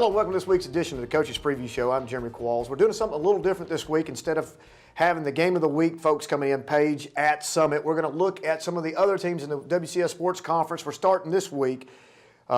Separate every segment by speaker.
Speaker 1: Hello, welcome to this week's edition of the Coaches Preview Show. I'm Jeremy Qualls. We're doing something a little different this week. Instead of having the game of the week folks coming in, Paige at Summit, we're going to look at some of the other teams in the WCS Sports Conference. We're starting this week,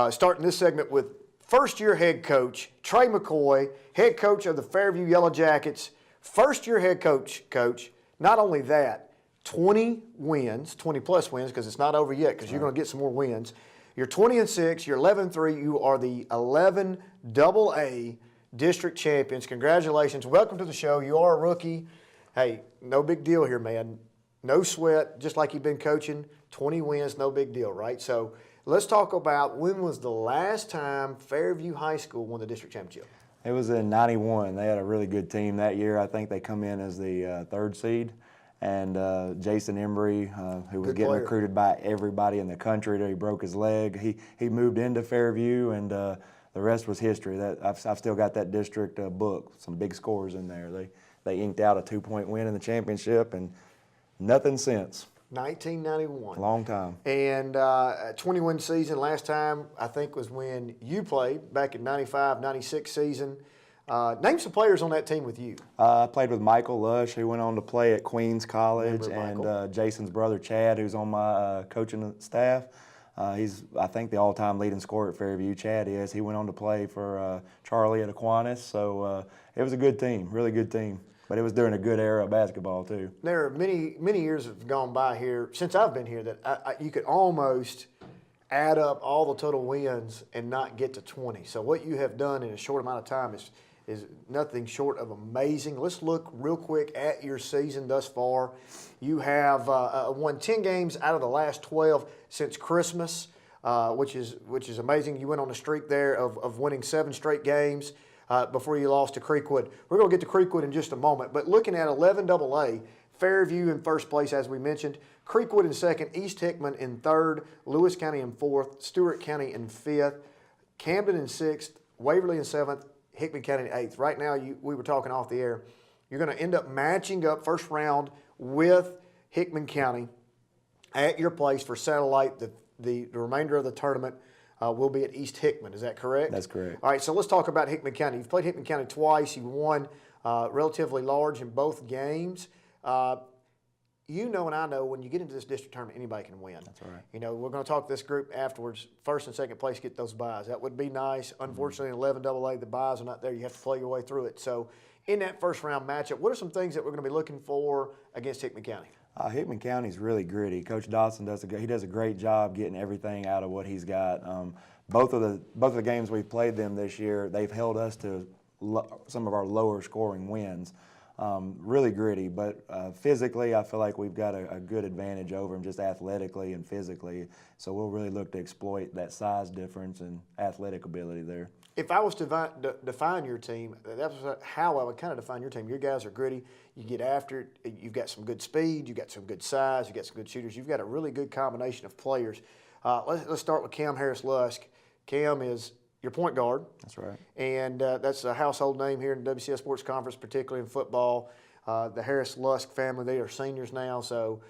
Speaker 1: starting this segment with first-year head coach Trey McCoy, head coach of the Fairview Yellow Jackets. First-year head coach. Not only that, 20 wins, 20-plus wins, because it's not over yet because you're going to get some more wins. You're 20-6, you're 11-3, you are the 11 AA district champions. Congratulations. Welcome to the show. You are a rookie. Hey, no big deal here, man. No sweat, just like you've been coaching. 20 wins, no big deal, right? So let's talk about when was the last time Fairview High School won the district championship?
Speaker 2: It was in '91. They had a really good team that year. I think they come in as the third seed. And Jason Embry, who was getting recruited by everybody in the country, he broke his leg. He moved into Fairview, and the rest was history. I've still got that district book, some big scores in there. They inked out a 2-point win in the championship, and nothing since.
Speaker 1: 1991.
Speaker 2: Long time.
Speaker 1: And a 21 season. Last time, I think, was when you played, back in 95, 96 season. Name some players on that team with you.
Speaker 2: I played with Michael Lush, who went on to play at Queens College, and Jason's brother Chad, who's on my coaching staff. He's, I think, the all-time leading scorer at Fairview. Chad is. He went on to play for Charlie at Aquinas. So it was a good team, really good team. But it was during a good era of basketball, too. There
Speaker 1: are many years have gone by here, since I've been here, that you could almost add up all the total wins and not get to 20. So what you have done in a short amount of time is nothing short of amazing. Let's look real quick at your season thus far. You have won 10 games out of the last 12 since Christmas, which is amazing. You went on a streak there of winning 7 straight games before you lost to Creekwood. We're going to get to Creekwood in just a moment, but looking at 11 AA, Fairview in first place, as we mentioned, Creekwood in second, East Hickman in third, Lewis County in fourth, Stewart County in fifth, Camden in sixth, Waverly in seventh, Hickman County in eighth. Right now, we were talking off the air, you're going to end up matching up first round with Hickman County at your place for satellite. The remainder of the tournament will be at East Hickman. Is that correct?
Speaker 2: That's correct.
Speaker 1: All right, so let's talk about Hickman County. You've played Hickman County twice. You won relatively large in both games. You know and I know when you get into this district tournament, anybody can win.
Speaker 2: That's right.
Speaker 1: You know, we're going to talk to this group afterwards. First and second place get those buys. That would be nice. Unfortunately, in 11 AA, the buys are not there. You have to play your way through it. So in that first round matchup, what are some things that we're going to be looking for against Hickman County?
Speaker 2: Hickman County is really gritty. Coach Dodson does a great job getting everything out of what he's got. Both of the games we've played them this year, they've held us to some of our lower scoring wins. Really gritty, but physically I feel like we've got a good advantage over them, just athletically and physically. So we'll really look to exploit that size difference and athletic ability there.
Speaker 1: If I was to define your team, that's how I would kind of define your team. Your guys are gritty. You get after it. You've got some good speed. You've got some good size. You've got some good shooters. You've got a really good combination of players. Let's start with Cam Harris-Lusk. Cam is your point guard.
Speaker 2: That's right.
Speaker 1: And that's a household name here in the WCS Sports Conference, particularly in football. The Harris-Lusk family, they are seniors now. So,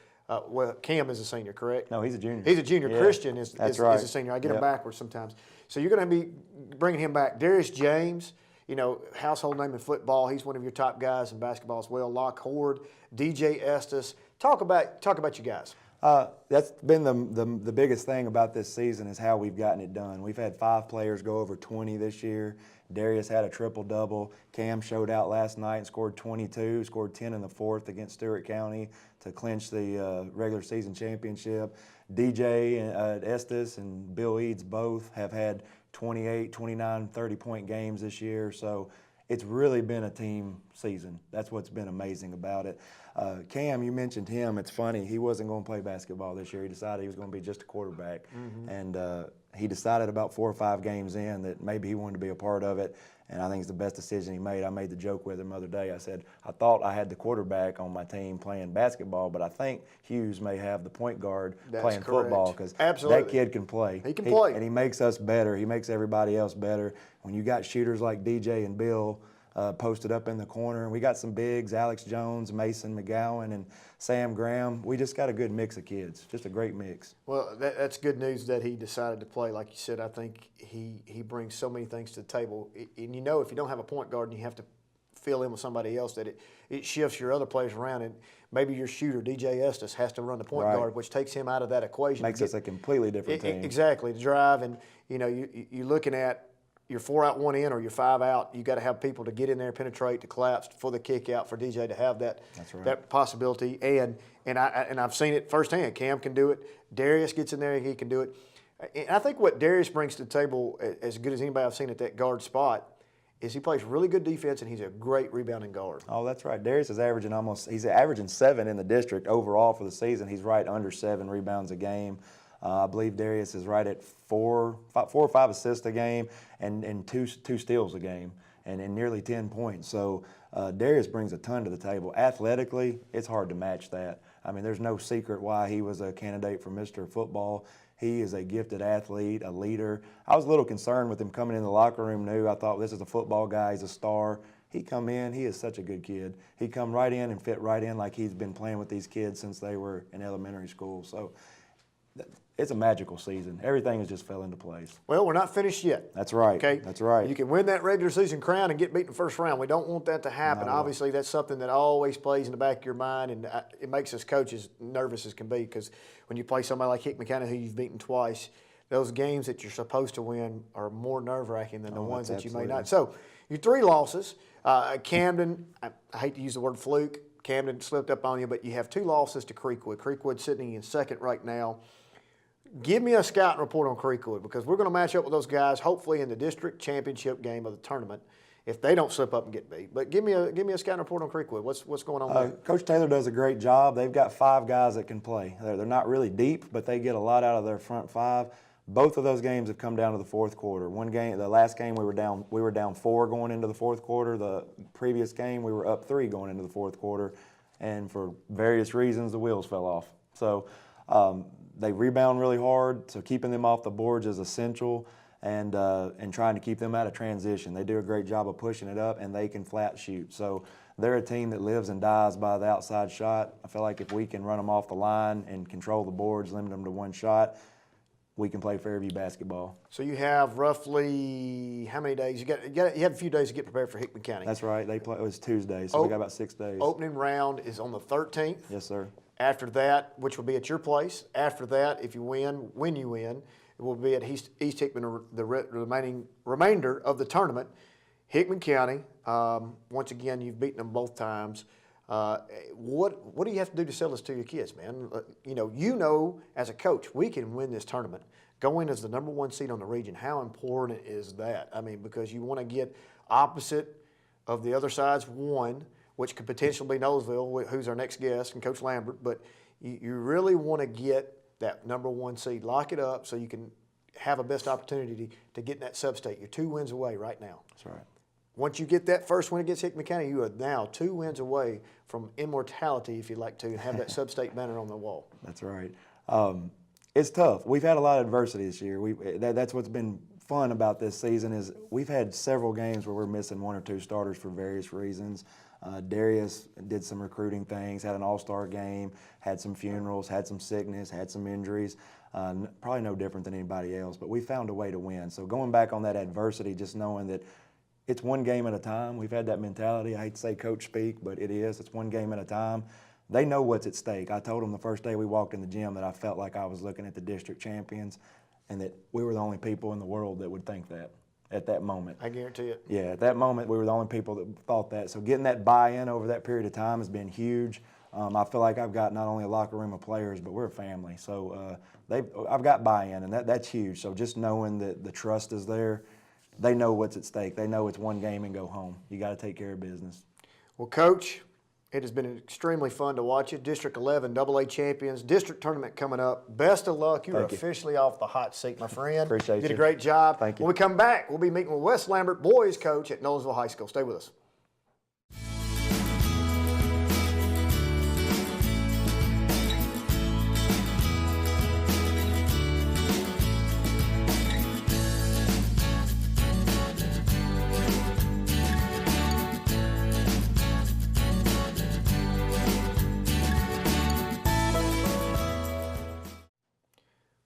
Speaker 1: well, Cam is a senior, correct?
Speaker 2: No, he's a junior.
Speaker 1: He's a junior. Yeah. Christian is a senior. I get him
Speaker 2: Yep.
Speaker 1: backwards sometimes. So you're going to be bringing him back. Darius James, you know, household name in football. He's one of your top guys in basketball as well. Locke Horde, DJ Estes. Talk about you guys.
Speaker 2: That's been the biggest thing about this season is how we've gotten it done. We've had 5 players go over 20 this year. Darius had a triple-double. Cam showed out last night and scored 22, scored 10 in the fourth against Stewart County to clinch the regular season championship. DJ Estes and Bill Eads both have had 28, 29, 30-point games this year. So it's really been a team season. That's what's been amazing about it. Cam, you mentioned him. It's funny. He wasn't going to play basketball this year. He decided he was going to be just a quarterback. Mm-hmm. And he decided about 4 or 5 games in that maybe he wanted to be a part of it. And I think it's the best decision he made. I made the joke with him the other day. I said, I thought I had the quarterback on my team playing basketball, but I think Hughes may have the point guard playing football because that kid can play.
Speaker 1: He can play.
Speaker 2: And he makes us better. He makes everybody else better. When you got shooters like DJ and Bill, posted up in the corner. We got some bigs, Alex Jones, Mason McGowan, and Sam Graham. We just got a good mix of kids, just a great mix.
Speaker 1: Well, that's good news that he decided to play. Like you said, I think he brings so many things to the table. And if you don't have a point guard and you have to fill in with somebody else, that it shifts your other players around. And maybe your shooter, DJ Estes, has to run the point guard, which takes him out of that equation.
Speaker 2: Makes us a completely different team.
Speaker 1: Exactly, to drive. And, you're looking at your 4 out, 1 in, or your 5 out. You got to have people to get in there, penetrate, to collapse for the kick out for DJ to have that possibility. And I've seen it firsthand. Cam can do it. Darius gets in there, he can do it. And I think what Darius brings to the table, as good as anybody I've seen at that guard spot, is he plays really good defense and he's a great rebounding guard.
Speaker 2: Oh, that's right. Darius is he's averaging 7 in the district overall for the season. He's right under 7 rebounds a game. I believe Darius is right at 4 or 5 assists a game and two steals a game and nearly 10 points. So Darius brings a ton to the table. Athletically, it's hard to match that. I mean, there's no secret why he was a candidate for Mr. Football. He is a gifted athlete, a leader. I was a little concerned with him coming in the locker room new. I thought, this is a football guy. He's a star. He come in. He is such a good kid. He come right in and fit right in like he's been playing with these kids since they were in elementary school. So it's a magical season. Everything has just fell into place.
Speaker 1: Well, we're not finished yet.
Speaker 2: That's right.
Speaker 1: Okay?
Speaker 2: That's right.
Speaker 1: You can win that regular season crown and get beat in the first round. We don't want that to happen. Obviously, that's something that always plays in the back of your mind, and it makes us coaches nervous as can be, because when you play somebody like Hickman County, who you've beaten twice, those games that you're supposed to win are more nerve-wracking than the ones that you may not. So your 3 losses, Camden, I hate to use the word fluke, Camden slipped up on you, but you have 2 losses to Creekwood. Creekwood sitting in second right now. Give me a scouting report on Creekwood, because we're going to match up with those guys hopefully in the district championship game of the tournament if they don't slip up and get beat. But give me a scouting report on Creekwood. What's going on there?
Speaker 2: Coach Taylor does a great job. They've got 5 guys that can play. They're not really deep, but they get a lot out of their front 5. Both of those games have come down to the fourth quarter. One game, the last game, we were down 4 going into the fourth quarter. The previous game, we were up 3 going into the fourth quarter, and for various reasons, the wheels fell off. So they rebound really hard, so keeping them off the boards is essential, and trying to keep them out of transition. They do a great job of pushing it up, and they can flat shoot. So they're a team that lives and dies by the outside shot. I feel like if we can run them off the line and control the boards, limit them to 1 shot, we can play Fairview basketball.
Speaker 1: So you have roughly how many days? You have a few days to get prepared for Hickman County.
Speaker 2: That's right. It was Tuesday, so we got about 6 days.
Speaker 1: Opening round is on the 13th.
Speaker 2: Yes, sir.
Speaker 1: After that, which will be at your place. After that, if you win, when you win, it will be at East Hickman the remainder of the tournament. Hickman County, once again, you've beaten them both times. What do you have to do to sell this to your kids, man? You know, as a coach, we can win this tournament. Going as the number 1 seed on the region, how important is that? I mean, because you want to get opposite of the other side's 1, which could potentially be Nolensville, who's our next guest, and Coach Lambertt, but you really want to get that number 1 seed. Lock it up so you can have a best opportunity to get in that sub-state. You're 2 wins away right now.
Speaker 2: That's right.
Speaker 1: Once you get that first win against Hickman County, you are now 2 wins away from immortality, if you'd like to, and have that sub-state banner on the wall.
Speaker 2: That's right. It's tough. We've had a lot of adversity this year. That's what's been fun about this season is we've had several games where we're missing 1 or 2 starters for various reasons. Darius did some recruiting things, had an all-star game, had some funerals, had some sickness, had some injuries. Probably no different than anybody else, but we found a way to win. So going back on that adversity, just knowing that it's 1 game at a time. We've had that mentality. I hate to say coach speak, but it is. It's 1 game at a time. They know what's at stake. I told them the first day we walked in the gym that I felt like I was looking at the district champions and that we were the only people in the world that would think that at that moment.
Speaker 1: I guarantee it.
Speaker 2: Yeah, at that moment we were the only people that thought that. So getting that buy-in over that period of time has been huge. I feel like I've got not only a locker room of players, but we're a family. So I've got buy-in, and that's huge. So just knowing that the trust is there, they know what's at stake. They know it's 1 game and go home. You got to take care of business.
Speaker 1: Well, Coach, it has been extremely fun to watch you. District 11 AA champions, district tournament coming up. Best of luck. You are officially off the hot seat, my friend.
Speaker 2: Appreciate you.
Speaker 1: Did a great job.
Speaker 2: Thank you.
Speaker 1: When we come back, we'll be meeting with Wes Lambertt, boys coach at Nolensville High School. Stay with us.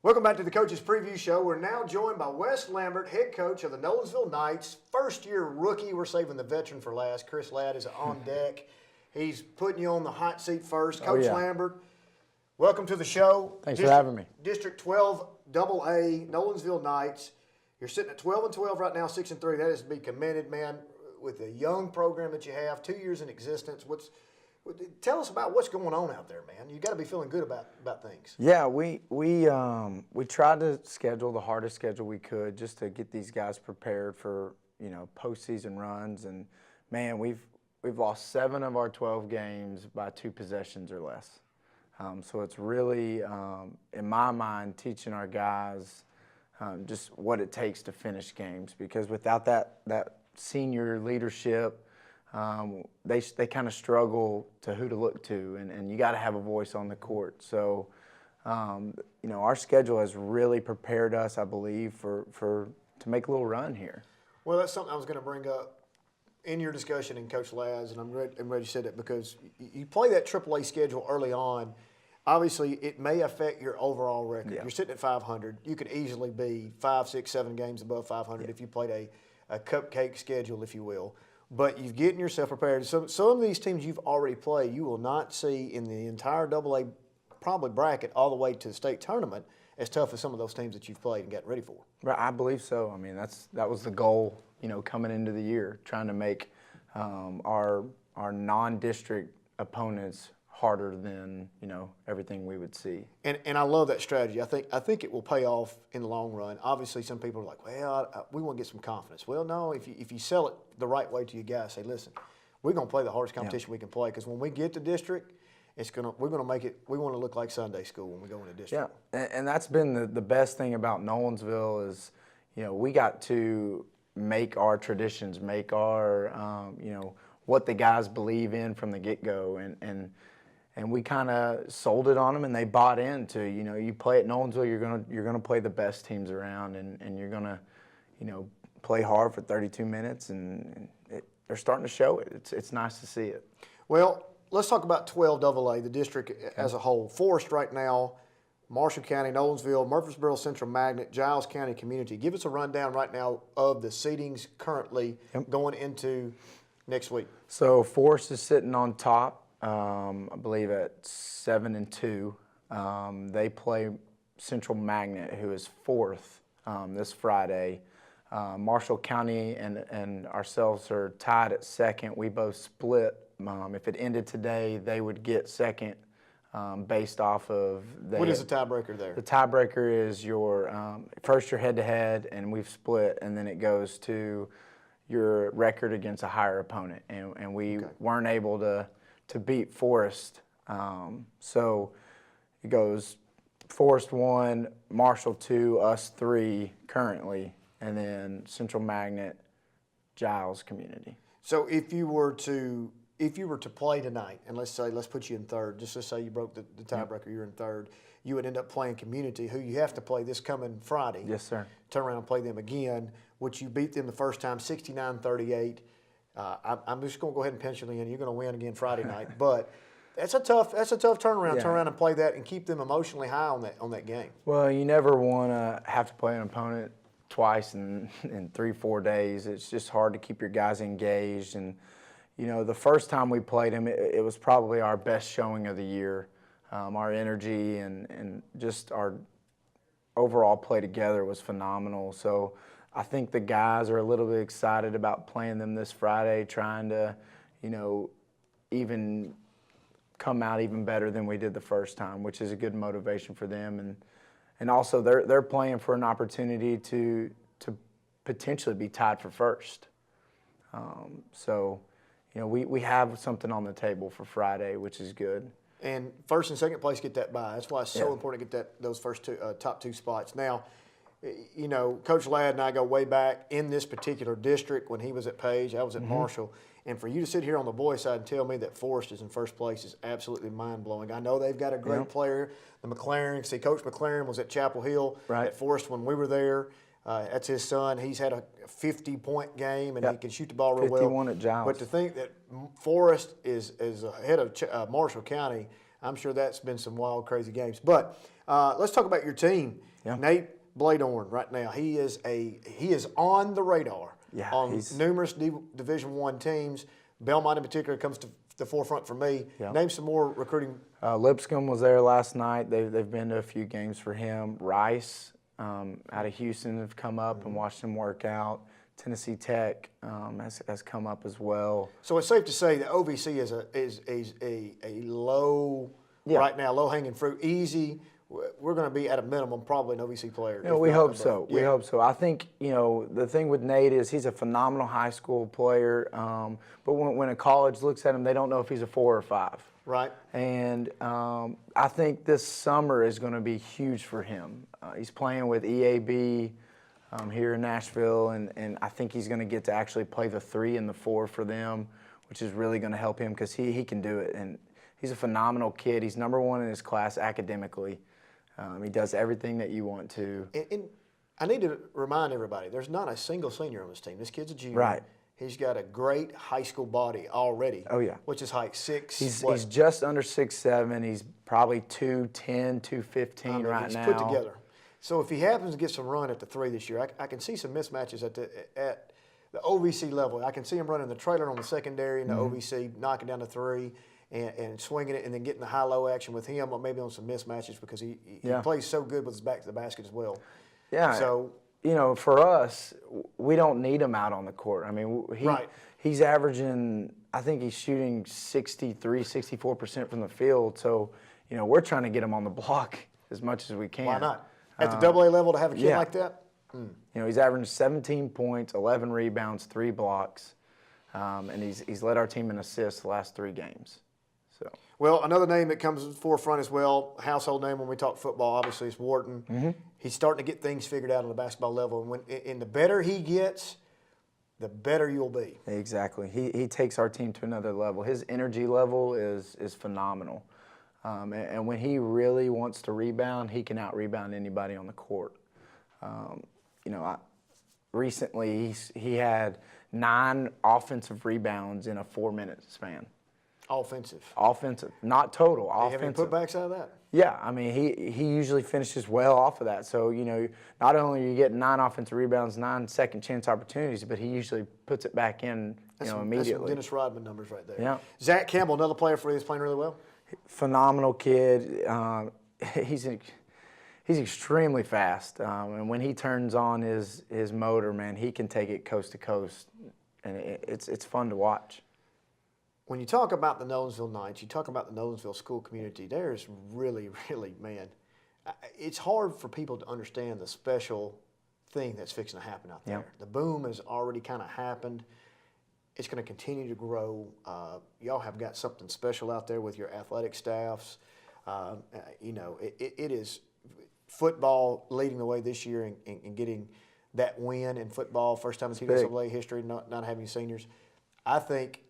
Speaker 1: Welcome back to the Coach's Preview Show. We're now joined by Wes Lambertt, head coach of the Nolensville Knights, first-year rookie. We're saving the veteran for last. Chris Ladd is on deck. He's putting you on the hot seat first. Coach Lambertt, welcome to the show.
Speaker 3: Thanks for having me.
Speaker 1: District 12 AA, Nolensville Knights. You're sitting at 12-12 right now, 6-3. That is to be commended, man, with the young program that you have, 2 years in existence. Tell us about what's going on out there, man. You got to be feeling good about things.
Speaker 3: Yeah, we tried to schedule the hardest schedule we could just to get these guys prepared for postseason runs. And man, we've lost 7 of our 12 games by 2 possessions or less. So it's really, in my mind, teaching our guys just what it takes to finish games. Because without that senior leadership, they kind of struggle to who to look to, and you got to have a voice on the court. So, our schedule has really prepared us, I believe, to make a little run here.
Speaker 1: Well, that's something I was going to bring up in your discussion in Coach Ladd's, and I'm glad you said it, because you play that AAA schedule early on. Obviously, it may affect your overall record. Yeah. You're sitting at 500. You could easily be 5, 6, 7 games above 500 if you played a cupcake schedule, if you will. But you're getting yourself prepared. Some of these teams you've already played, you will not see in the entire AA probably bracket all the way to the state tournament as tough as some of those teams that you've played and got ready for.
Speaker 3: Right, I believe so. I mean, that was the goal, coming into the year, trying to make our non-district opponents harder than everything we would see.
Speaker 1: And I love that strategy. I think it will pay off in the long run. Obviously, some people are like, well, we want to get some confidence. Well, no, if you sell it the right way to your guys, say, listen, we're going to play the hardest competition we can play, because when we get to district, we're going to make it. We want to look like Sunday school when we go into district.
Speaker 3: Yeah, and that's been the best thing about Nolensville is, we got to make our traditions, make our what the guys believe in from the get-go, and we kind of sold it on them, and they bought into, you play at Nolensville, you're gonna play the best teams around, and you're gonna, play hard for 32 minutes, and they're starting to show it. It's nice to see it.
Speaker 1: Well, let's talk about 12 AA, the district as a whole. Forest right now, Marshall County, Nolensville, Murfreesboro Central Magnet, Giles County Community. Give us a rundown right now of the seedings currently going into next week.
Speaker 3: So Forest is sitting on top. I believe at 7-2. They play Central Magnet, who is 4th this Friday. Marshall County and ourselves are tied at 2nd. We both split. If it ended today, they would get 2nd based off of
Speaker 1: what is the tiebreaker there?
Speaker 3: The tiebreaker is your first your head-to-head, and we've split, and then it goes to your record against a higher opponent, and we weren't able to beat Forest. So it goes Forest 1, Marshall 2, us 3 currently, and then Central Magnet, Giles Community.
Speaker 1: So if you were to play tonight, and let's put you in 3rd, just to say you broke the tiebreaker, you're in 3rd, you would end up playing Community, who you have to play this coming Friday.
Speaker 3: Yes, sir.
Speaker 1: Turn around and play them again, which you beat them the first time, 69-38. I'm just going to go ahead and pencil in. You're going to win again Friday night, but that's a tough turnaround.
Speaker 3: Yeah.
Speaker 1: Turn around and play that and keep them emotionally high on that game.
Speaker 3: Well, you never want to have to play an opponent twice in 3-4 days. It's just hard to keep your guys engaged. And the first time we played them, it was probably our best showing of the year. Our energy and just our overall play together was phenomenal. So I think the guys are a little bit excited about playing them this Friday, trying to, even come out even better than we did the first time, which is a good motivation for them. And also they're playing for an opportunity to potentially be tied for first. So, we have something on the table for Friday, which is good.
Speaker 1: And first and second place get that bye. That's why it's so important to get those first top 2 spots. Now, Coach Ladd and I go way back in this particular district when he was at Page. I was at Marshall. And for you to sit here on the boys' side and tell me that Forest is in first place is absolutely mind-blowing. I know they've got a great player, the McLaren. See, Coach McLaren was at Chapel Hill at Forest when we were there. That's his son. He's had a 50-point game, and he can shoot the ball real well.
Speaker 3: 51 at Giles.
Speaker 1: But to think that Forest is ahead of Marshall County, I'm sure that's been some wild, crazy games. But let's talk about your team.
Speaker 3: Yeah.
Speaker 1: Nate Bladorn right now, he is on the radar on numerous Division I teams. Belmont in particular comes to the forefront for me.
Speaker 3: Yeah.
Speaker 1: Name some more recruiting.
Speaker 3: Lipscomb was there last night. They've been to a few games for him. Rice out of Houston have come up and watched him work out. Tennessee Tech has come up as well.
Speaker 1: So it's safe to say that OVC is a low right now, low hanging fruit, easy. We're going to be at a minimum probably an OVC player.
Speaker 3: We hope so.
Speaker 1: Yeah.
Speaker 3: We hope so. I think the thing with Nate is he's a phenomenal high school player, but when a college looks at him, they don't know if he's a 4 or 5.
Speaker 1: Right.
Speaker 3: And I think this summer is going to be huge for him. He's playing with EAB here in Nashville, and I think he's going to get to actually play the 3 and the 4 for them, which is really going to help him because he can do it. And he's a phenomenal kid. He's #1 in his class academically. He does everything that you want to.
Speaker 1: And I need to remind everybody, there's not a single senior on this team. This kid's a junior.
Speaker 3: Right.
Speaker 1: He's got a great high school body already.
Speaker 3: Oh, yeah.
Speaker 1: Which is height 6.
Speaker 3: He's just under 6'7". He's probably 210, 215 right
Speaker 1: he's
Speaker 3: now.
Speaker 1: Put together. So if he happens to get some run at the 3 this year, I can see some mismatches at the OVC level. I can see him running the trailer on the secondary in the OVC, knocking down the 3 and swinging it, and then getting the high-low action with him, or maybe on some mismatches because he plays so good with his back to the basket as well.
Speaker 3: Yeah.
Speaker 1: So
Speaker 3: for us, we don't need him out on the court. I mean, he's averaging, I think he's shooting 63, 64% from the field. So, we're trying to get him on the block as much as we can.
Speaker 1: Why not? At the AA level to have a kid like that?
Speaker 3: He's averaging 17 points, 11 rebounds, 3 blocks, and he's led our team in assists the last 3 games. So.
Speaker 1: Well, another name that comes to the forefront as well, household name when we talk football, obviously, is Wharton. Mm-hmm. He's starting to get things figured out on the basketball level, and the better he gets, the better you'll be.
Speaker 3: Exactly. He takes our team to another level. His energy level is phenomenal. And when he really wants to rebound, he can out-rebound anybody on the court. Recently he had 9 offensive rebounds in a 4-minute span.
Speaker 1: Offensive,
Speaker 3: not total.
Speaker 1: Do you have any putbacks out of that?
Speaker 3: Yeah, I mean he usually finishes well off of that. So not only are you getting 9 offensive rebounds, 9 second chance opportunities, but he usually puts it back in immediately.
Speaker 1: That's some Dennis Rodman numbers right there.
Speaker 3: Yeah.
Speaker 1: Zach Campbell, another player for you that's playing really well.
Speaker 3: Phenomenal kid. He's extremely fast, and when he turns on his motor, man, he can take it coast to coast, and it's fun to watch.
Speaker 1: When you talk about the Nolensville Knights, you talk about the Nolensville school community, there's really, really, man, it's hard for people to understand the special thing that's fixing to happen out there. The boom has already kind of happened. It's going to continue to grow. Y'all have got something special out there with your athletic staffs. It is football leading the way this year and getting that win in football, first time in TWA history, not having seniors. I think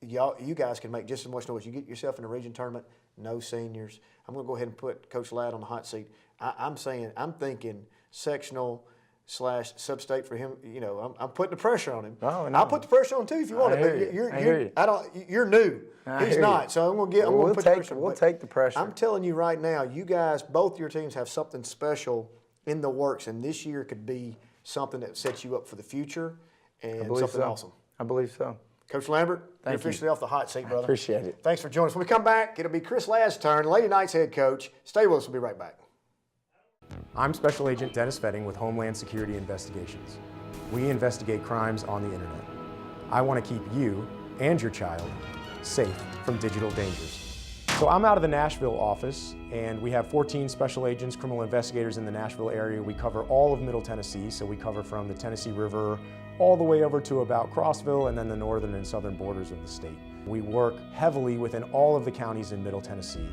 Speaker 1: you guys can make just as much noise. You get yourself in a region tournament, no seniors. I'm going to go ahead and put Coach Ladd on the hot seat. I'm thinking sectional / sub-state for him. I'm putting the pressure on him.
Speaker 3: Oh, no.
Speaker 1: I'll put the pressure on too if you want it. You're new. He's not. So I'm going to put the pressure.
Speaker 3: We'll take the pressure.
Speaker 1: I'm telling you right now, you guys, both your teams have something special in the works, and this year could be something that sets you up for the future and something awesome.
Speaker 3: I believe so.
Speaker 1: Coach Lambertt, you're officially off the hot seat, brother.
Speaker 3: Appreciate it.
Speaker 1: Thanks for joining us. When we come back, it'll be Chris Ladd's turn, Lady Knights head coach. Stay with us. We'll be right back.
Speaker 4: I'm Special Agent Dennis Fetting with Homeland Security Investigations. We investigate crimes on the internet. I want to keep you and your child safe from digital dangers. So I'm out of the Nashville office, and we have 14 special agents, criminal investigators in the Nashville area. We cover all of Middle Tennessee, so we cover from the Tennessee River all the way over to about Crossville and then the northern and southern borders of the state. We work heavily within all of the counties in Middle Tennessee.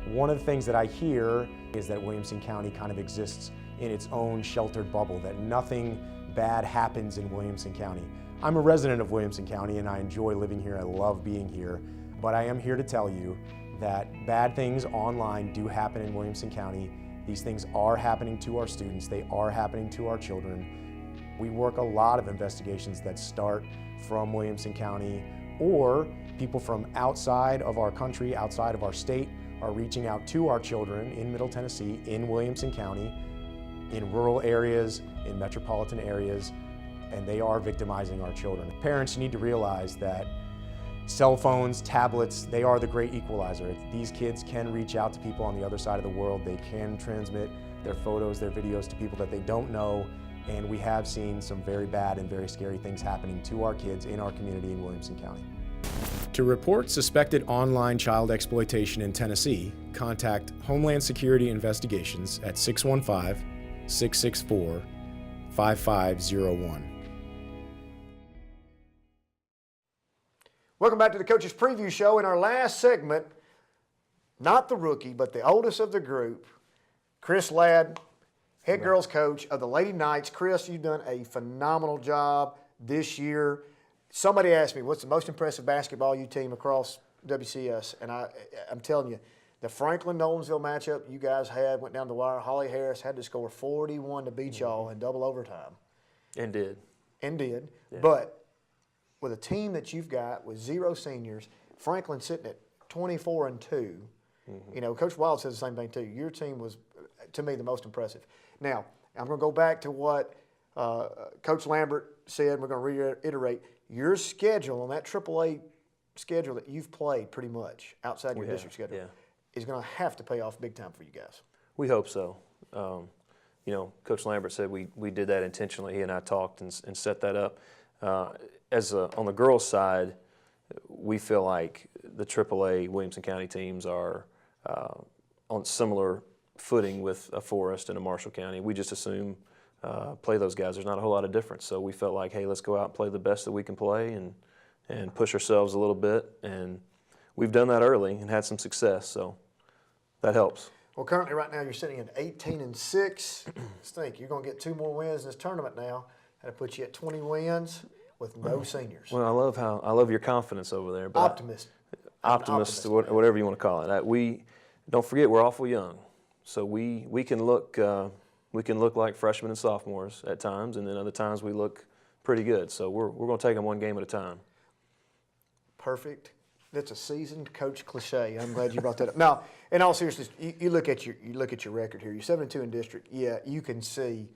Speaker 4: One of the things that I hear is that Williamson County kind of exists in its own sheltered bubble, that nothing bad happens in Williamson County. I'm a resident of Williamson County and I enjoy living here. I love being here, but I am here to tell you that bad things online do happen in Williamson County. These things are happening to our students. They are happening to our children. We work a lot of investigations that start from Williamson County or people from outside of our country, outside of our state, are reaching out to our children in Middle Tennessee, in Williamson County, in rural areas, in metropolitan areas, and they are victimizing our children. Parents need to realize that cell phones, tablets, they are the great equalizer. These kids can reach out to people on the other side of the world. They can transmit their photos, their videos to people that they don't know, and we have seen some very bad and very scary things happening to our kids in our community in Williamson County. To report suspected online child exploitation in Tennessee, contact Homeland Security Investigations at 615-664-5501.
Speaker 1: Welcome back to the Coach's Preview Show. In our last segment, not the rookie, but the oldest of the group, Chris Ladd, head girls coach of the Lady Knights. Chris, you've done a phenomenal job this year. Somebody asked me, what's the most impressive basketball U team across WCS? And I'm telling you, the Franklin-Nolensville matchup you guys had went down the wire. Holly Harris had to score 41 to beat y'all in double overtime.
Speaker 5: And did.
Speaker 1: Yeah. But with a team that you've got with 0 seniors, Franklin sitting at 24-2, you know, Coach Wild says the same thing too. Your team was, to me, the most impressive. Now, I'm going to go back to what Coach Lambertt said. We're going to reiterate. Your schedule on that AAA schedule that you've played pretty much outside your district schedule is going to have to pay off big time for you guys.
Speaker 5: We hope so. You know, Coach Lambertt said we did that intentionally. He and I talked and set that up. On the girls' side, we feel like the AAA Williamson County teams are on similar footing with a Forest and a Marshall County. We just assume play those guys. There's not a whole lot of difference. So we felt like, hey, let's go out and play the best that we can play and push ourselves a little bit. And we've done that early and had some success. So that helps.
Speaker 1: Well, currently right now you're sitting at 18-6. Stink, you're going to get 2 more wins in this tournament now. That'll put you at 20 wins with no seniors.
Speaker 5: Well, I love your confidence over there. But
Speaker 1: Optimist.
Speaker 5: Optimist, whatever you want to call it. We don't forget we're awful young, so we can look like freshmen and sophomores at times, and then other times we look pretty good. So we're going to take them one game at a time.
Speaker 1: Perfect. That's a seasoned coach cliche. I'm glad you brought that up. Now, in all seriousness, you look at your record here. You're 7-2 in district. Yeah, you can see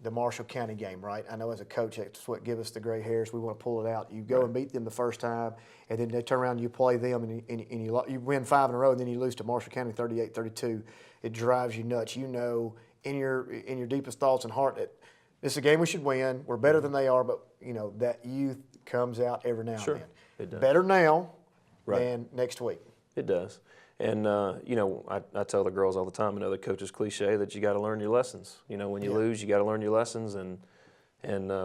Speaker 1: the Marshall County game, right? I know as a coach, that's what gives us the gray hairs. We want to pull it out. You go and beat them the first time, and then they turn around and you play them, and you win 5 in a row, and then you lose to Marshall County 38-32. It drives you nuts. You know in your deepest thoughts and heart that this is a game we should win. We're better than they are, but, you know, that youth comes out every now and then.
Speaker 5: It does.
Speaker 1: Better now than next week.
Speaker 5: It does. And, you know, I tell the girls all the time, another coach's cliche, that you got to learn your lessons. You know, when you lose, you got to learn your lessons, and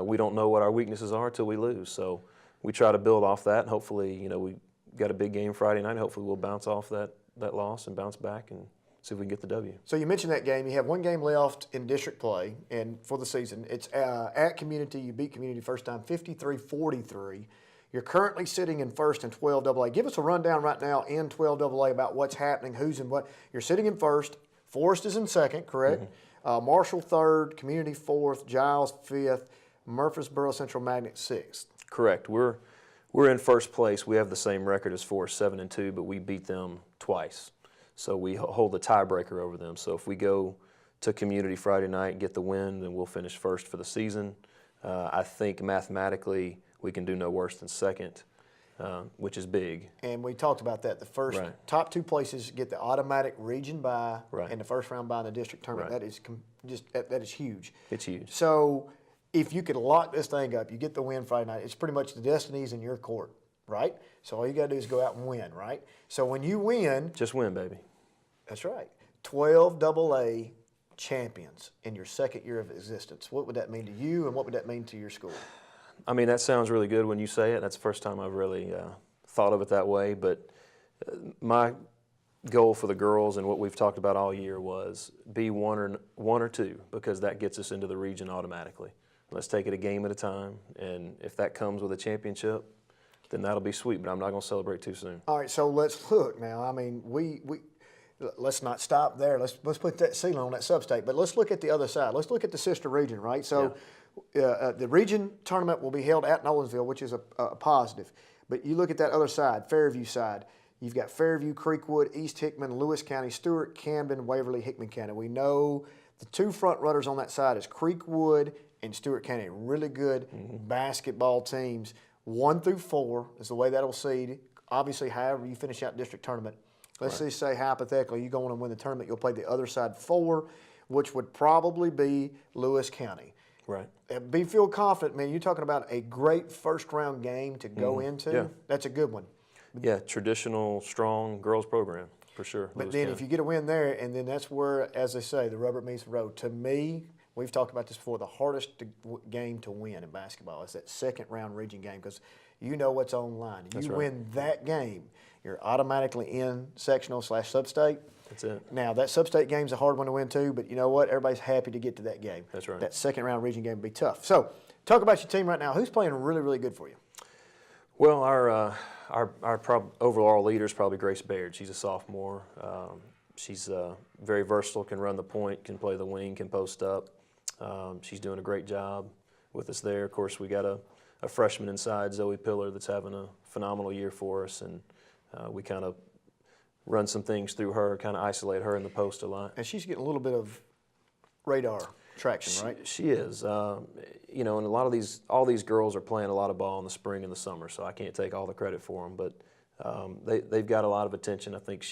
Speaker 5: we don't know what our weaknesses are until we lose. So we try to build off that, and hopefully, you know, we got a big game Friday night. Hopefully we'll bounce off that loss and bounce back and see if we can get the W. So
Speaker 1: you mentioned that game. You have 1 game left in district play and for the season. It's at Community. You beat Community first time, 53-43. You're currently sitting in first in 12 AA. Give us a rundown right now in 12 AA about what's happening, who's in what. You're sitting in first. Forest is in second, correct? Mm-hmm. Marshall third, Community fourth, Giles fifth, Murfreesboro Central Magnet sixth.
Speaker 5: Correct. We're in first place. We have the same record as Forest, 7-2, but we beat them twice. So we hold the tiebreaker over them. So if we go to Community Friday night and get the win, then we'll finish first for the season. I think mathematically we can do no worse than second, which is big.
Speaker 1: And we talked about that. The first top 2 places get the automatic region bye and the first round bye in the district tournament. That is that is huge.
Speaker 5: It's huge.
Speaker 1: So if you could lock this thing up, you get the win Friday night. It's pretty much the destiny's in your court, right? So all you got to do is go out and win, right? So when you win,
Speaker 5: just win, baby.
Speaker 1: That's right. 12 AA champions in your second year of existence. What would that mean to you, and what would that mean to your school?
Speaker 5: I mean, that sounds really good when you say it. That's the first time I've really thought of it that way. But my goal for the girls and what we've talked about all year was be one or two, because that gets us into the region automatically. Let's take it a game at a time, and if that comes with a championship, then that'll be sweet. But I'm not going to celebrate too soon. All
Speaker 1: right, so let's look now. I mean, let's not stop there. Let's put that ceiling on that sub-state. But let's look at the other side. Let's look at the sister region, right? So the region tournament will be held at Nolensville, which is a positive. But you look at that other side, Fairview side. You've got Fairview, Creekwood, East Hickman, Lewis County, Stewart, Camden, Waverly, Hickman County. We know the two front runners on that side is Creekwood and Stewart County. Really good basketball teams. 1 through 4 is the way that'll seed. Obviously, however you finish out district tournament. Let's just say hypothetically you go on and win the tournament, you'll play the other side 4, which would probably be Lewis County.
Speaker 5: Right.
Speaker 1: Feel confident, man. You're talking about a great first-round game to go into.
Speaker 5: Yeah.
Speaker 1: That's a good one.
Speaker 5: Yeah, traditional, strong girls program, for sure.
Speaker 1: But
Speaker 5: Lewis
Speaker 1: then
Speaker 5: County.
Speaker 1: if you get a win there, and then that's where, as they say, the rubber meets the road. To me, we've talked about this before, the hardest game to win in basketball is that second-round region game because you know what's on the line.
Speaker 5: That's
Speaker 1: You
Speaker 5: right.
Speaker 1: win that game, you're automatically in sectional/sub-state.
Speaker 5: That's it.
Speaker 1: Now, that sub-state game's a hard one to win too, but you know what? Everybody's happy to get to that game.
Speaker 5: That's right.
Speaker 1: That second-round region game would be tough. So, talk about your team right now. Who's playing really, really good for you?
Speaker 5: Well, our overall leader is probably Grace Baird. She's a sophomore. She's very versatile, can run the point, can play the wing, can post up. She's doing a great job with us there. Of course, we got a freshman inside, Zoe Pillar, that's having a phenomenal year for us, and we kind of run some things through her, kind of isolate her in the post a lot.
Speaker 1: And she's getting a little bit of radar traction, right?
Speaker 5: She is. You know, and all these girls are playing a lot of ball in the spring and the summer, so I can't take all the credit for them. But they've got a lot of attention. I think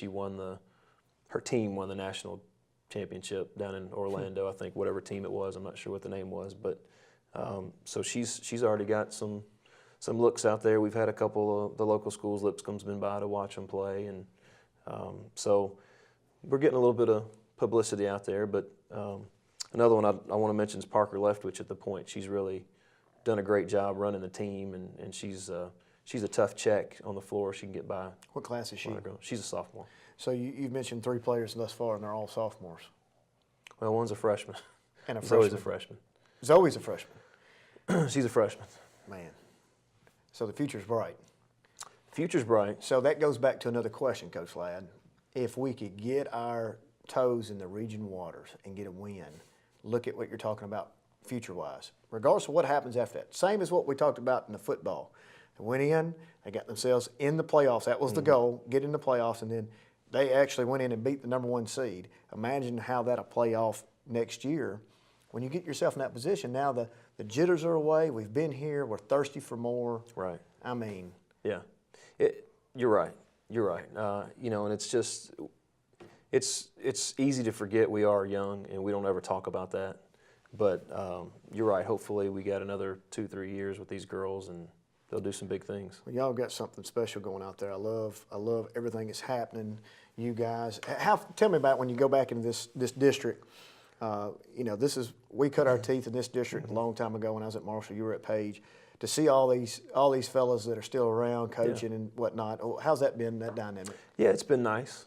Speaker 5: her team won the national championship down in Orlando. I think whatever team it was, I'm not sure what the name was, but so she's already got some looks out there. We've had a couple of the local schools. Lipscomb's been by to watch them play, and so we're getting a little bit of publicity out there. But another one I want to mention is Parker Leftwich at the point. She's really done a great job running the team, and she's a tough check on the floor. She can get by.
Speaker 1: What class is she?
Speaker 5: She's a sophomore.
Speaker 1: So you've mentioned 3 players thus far, and they're all sophomores.
Speaker 5: Well, one's a freshman.
Speaker 1: And a
Speaker 5: Zoe's
Speaker 1: freshman.
Speaker 5: a freshman.
Speaker 1: Zoe's a freshman.
Speaker 5: She's a freshman.
Speaker 1: Man. So the future's bright.
Speaker 5: Future's bright.
Speaker 1: So that goes back to another question, Coach Ladd. If we could get our toes in the region waters and get a win, look at what you're talking about future-wise, regardless of what happens after that. Same as what we talked about in the football. They went in, they got themselves in the playoffs. That was the goal, get in the playoffs, and then they actually went in and beat the number 1 seed. Imagine how that'll play off next year. When you get yourself in that position, now the jitters are away. We've been here. We're thirsty for more.
Speaker 5: Right.
Speaker 1: I mean.
Speaker 5: Yeah. You're right. You're right. You know, and it's just, it's easy to forget we are young, and we don't ever talk about that. But you're right. Hopefully we got another 2-3 years with these girls, and they'll do some big things.
Speaker 1: Well, y'all got something special going out there. I love everything that's happening. You guys, tell me about when you go back into this district. You know, we cut our teeth in this district a long time ago when I was at Marshall. You were at Page. To see all these fellas that are still around coaching and whatnot. How's that been, that dynamic?
Speaker 5: Yeah, it's been nice.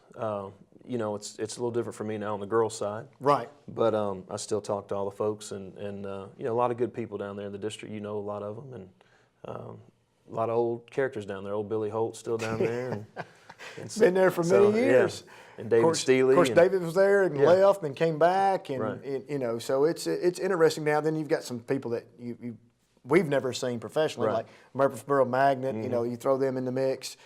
Speaker 5: You know, it's a little different for me now on the girls' side.
Speaker 1: Right.
Speaker 5: But I still talk to all the folks, and you know, a lot of good people down there in the district. You know a lot of them, and a lot of old characters down there. Old Billy Holt's still down there. And
Speaker 1: Been there for many years.
Speaker 5: Yeah. And David Steele.
Speaker 1: Of course, David was there and left and came back, and
Speaker 5: Right.
Speaker 1: you know, so it's interesting now. Then you've got some people that we've never seen professionally,
Speaker 5: Right.
Speaker 1: like Murfreesboro Magnet. You know, you throw them in the mix.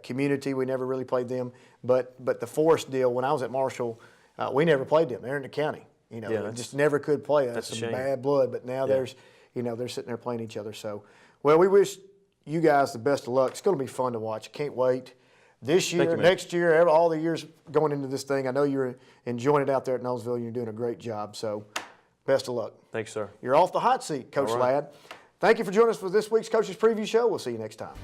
Speaker 1: Community, we never really played them, but the Forest deal. When I was at Marshall, we never played them. They're in the county. You know,
Speaker 5: Yeah,
Speaker 1: just never could play. That's
Speaker 5: a
Speaker 1: some
Speaker 5: shame.
Speaker 1: bad blood. But now they're sitting there playing each other. So, well, we wish you guys the best of luck. It's going to be fun to watch. Can't wait. This year,
Speaker 5: you, man.
Speaker 1: next year, all the years going into this thing. I know you're enjoying it out there at Nolensville, and you're doing a great job. So, best of luck.
Speaker 5: Thanks, sir.
Speaker 1: You're off the hot seat, Coach
Speaker 5: All right.
Speaker 1: Ladd. Thank you for joining us for this week's Coaches Preview Show. We'll see you next time.